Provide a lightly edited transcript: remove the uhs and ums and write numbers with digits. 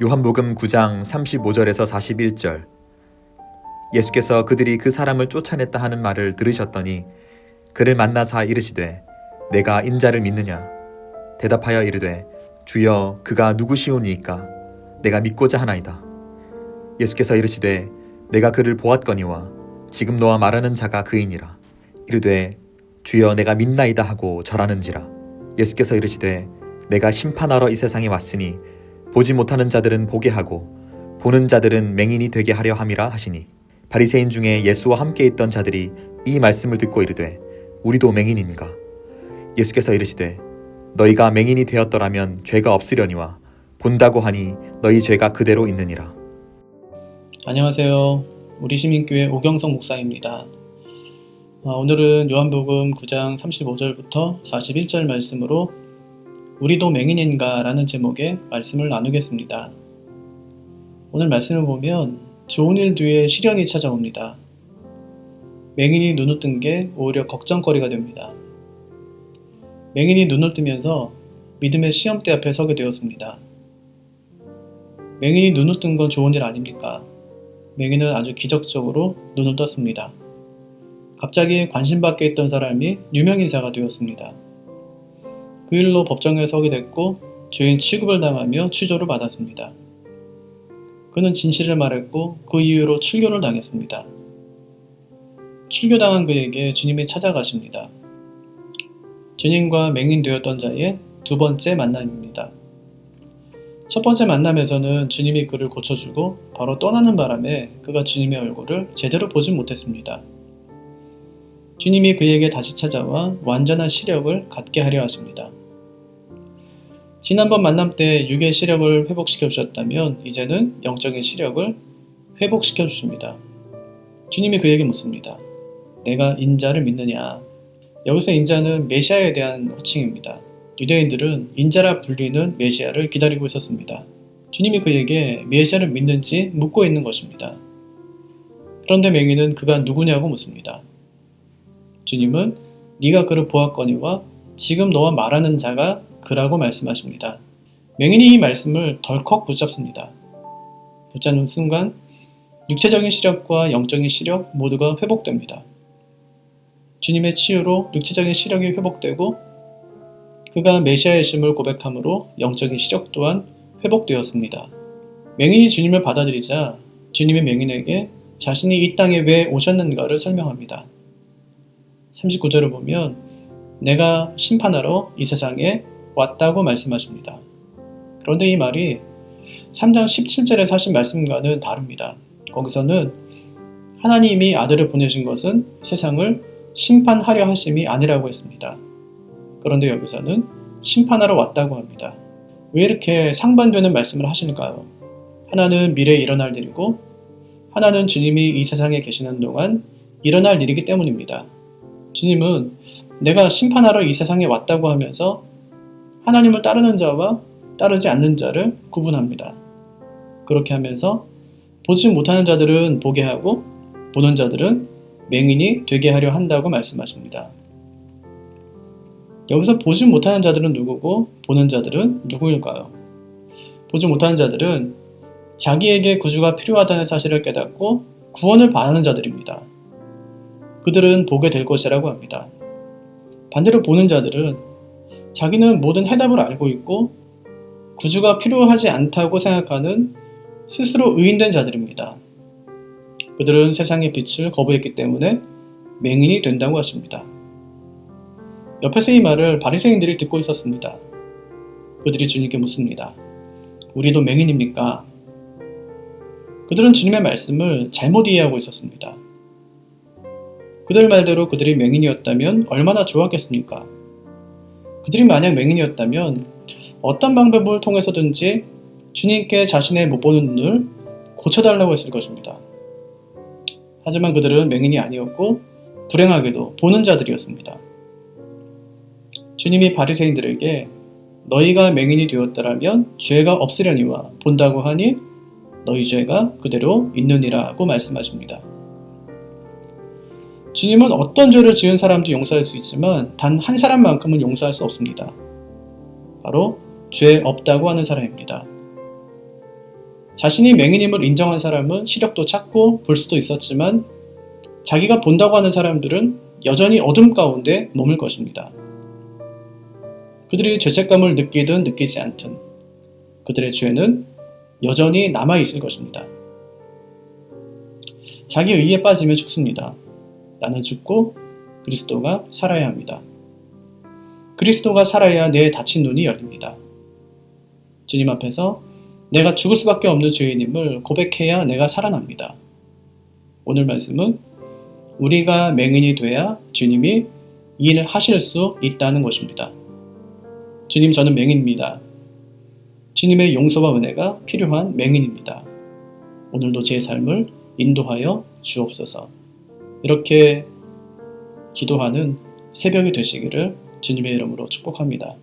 요한복음 9장 35절에서 41절. 예수께서 그들이 그 사람을 쫓아냈다 하는 말을 들으셨더니 그를 만나사 이르시되 내가 인자를 믿느냐? 대답하여 이르되 주여 그가 누구시오니이까? 내가 믿고자 하나이다. 예수께서 이르시되 내가 그를 보았거니와 지금 너와 말하는 자가 그이니라. 이르되 주여 내가 믿나이다 하고 절하는지라. 예수께서 이르시되 내가 심판하러 이 세상에 왔으니 보지 못하는 자들은 보게 하고 보는 자들은 맹인이 되게 하려 함이라 하시니, 바리새인 중에 예수와 함께 있던 자들이 이 말씀을 듣고 이르되 우리도 맹인인가? 예수께서 이르시되 너희가 맹인이 되었더라면 죄가 없으려니와 본다고 하니 너희 죄가 그대로 있느니라. 안녕하세요. 우리 시민교회 오경성 목사입니다. 오늘은 요한복음 9장 35절부터 41절 말씀으로 우리도 맹인인가? 라는 제목의 말씀을 나누겠습니다. 오늘 말씀을 보면 좋은 일 뒤에 시련이 찾아옵니다. 맹인이 눈을 뜬 게 오히려 걱정거리가 됩니다. 맹인이 눈을 뜨면서 믿음의 시험대 앞에 서게 되었습니다. 맹인이 눈을 뜬 건 좋은 일 아닙니까? 맹인은 아주 기적적으로 눈을 떴습니다. 갑자기 관심받게 있던 사람이 유명인사가 되었습니다. 그 일로 법정에 서게 됐고 죄인 취급을 당하며 취조를 받았습니다. 그는 진실을 말했고 그 이유로 출교를 당했습니다. 출교당한 그에게 주님이 찾아가십니다. 주님과 맹인 되었던 자의 두 번째 만남입니다. 첫 번째 만남에서는 주님이 그를 고쳐주고 바로 떠나는 바람에 그가 주님의 얼굴을 제대로 보지 못했습니다. 주님이 그에게 다시 찾아와 완전한 시력을 갖게 하려 하십니다. 지난번 만남 때 육의 시력을 회복시켜 주셨다면 이제는 영적인 시력을 회복시켜 주십니다. 주님이 그에게 묻습니다. 내가 인자를 믿느냐? 여기서 인자는 메시아에 대한 호칭입니다. 유대인들은 인자라 불리는 메시아를 기다리고 있었습니다. 주님이 그에게 메시아를 믿는지 묻고 있는 것입니다. 그런데 맹인은 그가 누구냐고 묻습니다. 주님은 네가 그를 보았거니와 지금 너와 말하는 자가 그라고 말씀하십니다. 맹인이 이 말씀을 덜컥 붙잡습니다. 붙잡는 순간 육체적인 시력과 영적인 시력 모두가 회복됩니다. 주님의 치유로 육체적인 시력이 회복되고 그가 메시아이심을 고백함으로 영적인 시력 또한 회복되었습니다. 맹인이 주님을 받아들이자 주님이 맹인에게 자신이 이 땅에 왜 오셨는가를 설명합니다. 39절을 보면 내가 심판하러 이 세상에 왔다고 말씀하십니다. 그런데 이 말이 3장 17절에 하신 말씀과는 다릅니다. 거기서는 하나님이 아들을 보내신 것은 세상을 심판하려 하심이 아니라고 했습니다. 그런데 여기서는 심판하러 왔다고 합니다. 왜 이렇게 상반되는 말씀을 하실까요? 하나는 미래에 일어날 일이고 하나는 주님이 이 세상에 계시는 동안 일어날 일이기 때문입니다. 주님은 내가 심판하러 이 세상에 왔다고 하면서 하나님을 따르는 자와 따르지 않는 자를 구분합니다. 그렇게 하면서 보지 못하는 자들은 보게 하고 보는 자들은 맹인이 되게 하려 한다고 말씀하십니다. 여기서 보지 못하는 자들은 누구고 보는 자들은 누구일까요? 보지 못하는 자들은 자기에게 구주가 필요하다는 사실을 깨닫고 구원을 바라는 자들입니다. 그들은 보게 될 것이라고 합니다. 반대로 보는 자들은 자기는 모든 해답을 알고 있고 구주가 필요하지 않다고 생각하는 스스로 의인된 자들입니다. 그들은 세상의 빛을 거부했기 때문에 맹인이 된다고 하십니다. 옆에서 이 말을 바리새인들이 듣고 있었습니다. 그들이 주님께 묻습니다. 우리도 맹인입니까? 그들은 주님의 말씀을 잘못 이해하고 있었습니다. 그들 말대로 그들이 맹인이었다면 얼마나 좋았겠습니까? 그들이 만약 맹인이었다면 어떤 방법을 통해서든지 주님께 자신의 못 보는 눈을 고쳐달라고 했을 것입니다. 하지만 그들은 맹인이 아니었고 불행하게도 보는 자들이었습니다. 주님이 바리새인들에게 너희가 맹인이 되었더라면 죄가 없으려니와 본다고 하니 너희 죄가 그대로 있느니라고 말씀하십니다. 주님은 어떤 죄를 지은 사람도 용서할 수 있지만 단 한 사람만큼은 용서할 수 없습니다. 바로 죄 없다고 하는 사람입니다. 자신이 맹인임을 인정한 사람은 시력도 찾고 볼 수도 있었지만 자기가 본다고 하는 사람들은 여전히 어둠 가운데 머물 것입니다. 그들이 죄책감을 느끼든 느끼지 않든 그들의 죄는 여전히 남아있을 것입니다. 자기 의에 빠지면 죽습니다. 나는 죽고 그리스도가 살아야 합니다. 그리스도가 살아야 내 닫힌 눈이 열립니다. 주님 앞에서 내가 죽을 수밖에 없는 죄인임을 고백해야 내가 살아납니다. 오늘 말씀은 우리가 맹인이 돼야 주님이 일을 하실 수 있다는 것입니다. 주님, 저는 맹인입니다. 주님의 용서와 은혜가 필요한 맹인입니다. 오늘도 제 삶을 인도하여 주옵소서. 이렇게 기도하는 새벽이 되시기를 주님의 이름으로 축복합니다.